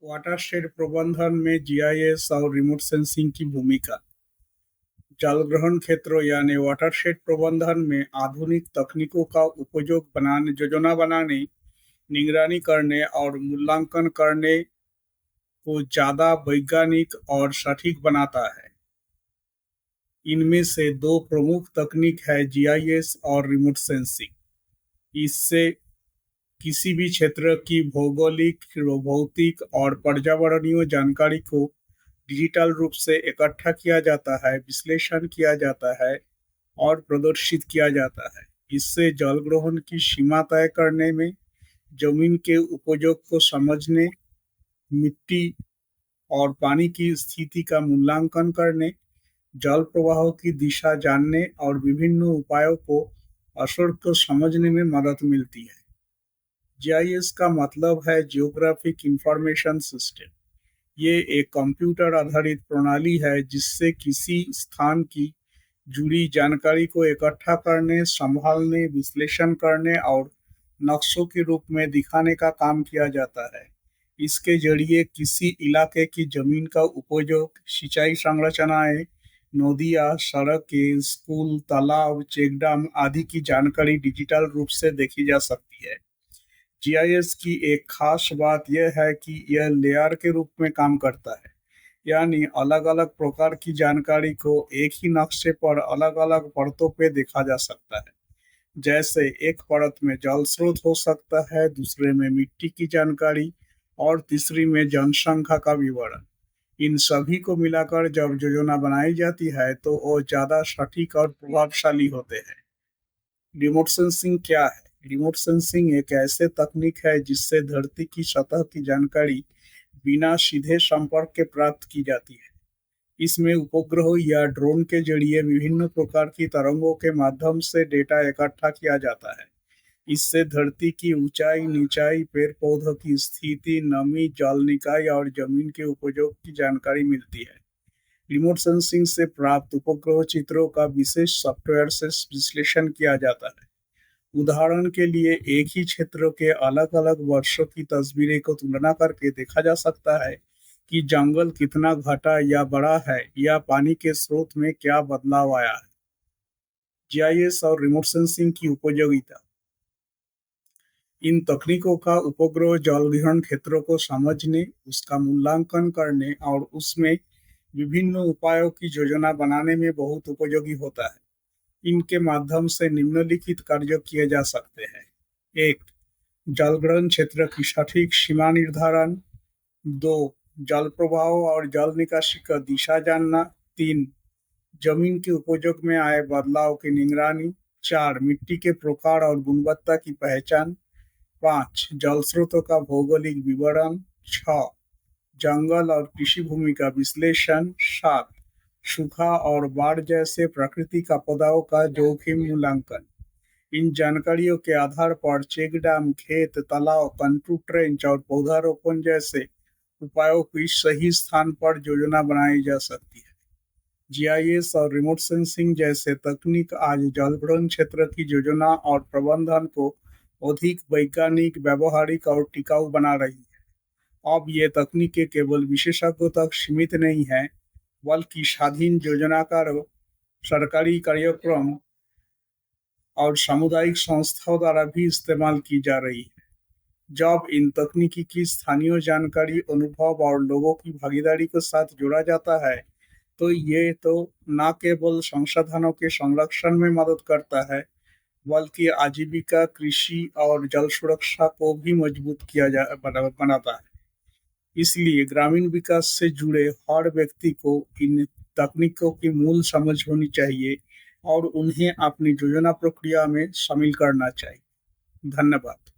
Watershed प्रबंधन में GIS और रिमोट सेंसिंग की भूमिका। जल ग्रहण क्षेत्रों यानी वाटरशेड प्रबंधन में आधुनिक तकनीकों का उपयोग योजना बनाने, निगरानी करने और मूल्यांकन करने को ज़्यादा वैज्ञानिक और सटीक बनाता है। इनमें से दो प्रमुख तकनीक है जीआईएस और रिमोट सेंसिंग। इससे किसी भी क्षेत्र की भौगोलिक, भौतिक और पर्यावरणीय जानकारी को डिजिटल रूप से इकट्ठा किया जाता है, विश्लेषण किया जाता है और प्रदर्शित किया जाता है। इससे जल ग्रहण की सीमा तय करने में, जमीन के उपयोग को समझने, मिट्टी और पानी की स्थिति का मूल्यांकन करने, जल प्रवाह की दिशा जानने और विभिन्न उपायों को असर को समझने में मदद मिलती है। जीआईएस का मतलब है जियोग्राफिक इंफॉर्मेशन सिस्टम। ये एक कंप्यूटर आधारित प्रणाली है जिससे किसी स्थान की जुड़ी जानकारी को इकट्ठा करने, संभालने, विश्लेषण करने और नक्शों के रूप में दिखाने का काम किया जाता है। इसके जरिए किसी इलाके की जमीन का उपयोग, सिंचाई संरचनाएं, नदियाँ, सड़कें, स्कूल, तालाब, चेकडैम आदि की जानकारी डिजिटल रूप से देखी जा सकती है। जीआईएस की एक खास बात यह है कि यह लेयर के रूप में काम करता है, यानी अलग-अलग प्रकार की जानकारी को एक ही नक्शे पर अलग-अलग परतों पे देखा जा सकता है। जैसे एक परत में जल स्रोत हो सकता है, दूसरे में मिट्टी की जानकारी और तीसरी में जनसंख्या का विवरण। इन सभी को मिलाकर जब योजना बनाई जाती है तो वो ज़्यादा सटीक और प्रभावशाली होते हैं। रिमोट सेंसिंग क्या है? रिमोट सेंसिंग एक ऐसे तकनीक है जिससे धरती की सतह की जानकारी बिना सीधे संपर्क के प्राप्त की जाती है। इसमें उपग्रह या ड्रोन के जरिए विभिन्न प्रकार की तरंगों के माध्यम से डेटा इकट्ठा किया जाता है। इससे धरती की ऊंचाई, नीचाई, पेड़ पौधों की स्थिति, नमी, जल निकाय और जमीन के उपयोग की जानकारी मिलती है। रिमोट सेंसिंग से प्राप्त उपग्रह चित्रों का विशेष सॉफ्टवेयर से विश्लेषण किया जाता है। उदाहरण के लिए एक ही क्षेत्र के अलग-अलग वर्षों की तस्वीरें को तुलना करके देखा जा सकता है कि जंगल कितना घटा या बढ़ा है या पानी के स्रोत में क्या बदलाव आया है। जीआईएस और रिमोट सेंसिंग की उपयोगिता। इन तकनीकों का उपग्रह जल ग्रहण क्षेत्रों को समझने, उसका मूल्यांकन करने और उसमें विभिन्न उपायों की योजना बनाने में बहुत उपयोगी होता है। इनके माध्यम से निम्नलिखित कार्य किए जा सकते हैं। 1. जल ग्रहण क्षेत्र की सटीक सीमा निर्धारण। 2. जल प्रवाह और जल निकासी का दिशा जानना। 3. जमीन के उपयोग में आए बदलाव की निगरानी। 4. मिट्टी के प्रकार और गुणवत्ता की पहचान। 5. जल स्रोतों का भौगोलिक विवरण। 6. जंगल और कृषि भूमि का विश्लेषण। 7. सूखा और बाढ़ जैसे प्राकृतिक आपदाओं का जोखिम मूल्यांकन। इन जानकारियों के आधार पर चेक डैम, खेत, तालाब, कंट्रोल ट्रेंच और पौधारोपण जैसे उपायों की सही स्थान पर योजना बनाई जा सकती है। जीआईएस और रिमोट सेंसिंग जैसे तकनीक आज जलग्रहण क्षेत्र की योजना और प्रबंधन को अधिक वैज्ञानिक, व्यावहारिक और टिकाऊ बना रही है। अब ये तकनीकें केवल विशेषज्ञों तक सीमित नहीं है, बल्कि स्वाधीन योजनाकारों, सरकारी कार्यक्रम और सामुदायिक संस्थाओं द्वारा भी इस्तेमाल की जा रही है। जब इन तकनीकी की स्थानीय जानकारी, अनुभव और लोगों की भागीदारी के साथ जोड़ा जाता है, तो ये तो न केवल संसाधनों के संरक्षण में मदद करता है, बल्कि आजीविका, कृषि और जल सुरक्षा को भी मजबूत बनाता है। इसलिए ग्रामीण विकास से जुड़े हर व्यक्ति को इन तकनीकों की मूल समझ होनी चाहिए और उन्हें अपनी योजना प्रक्रिया में शामिल करना चाहिए। धन्यवाद।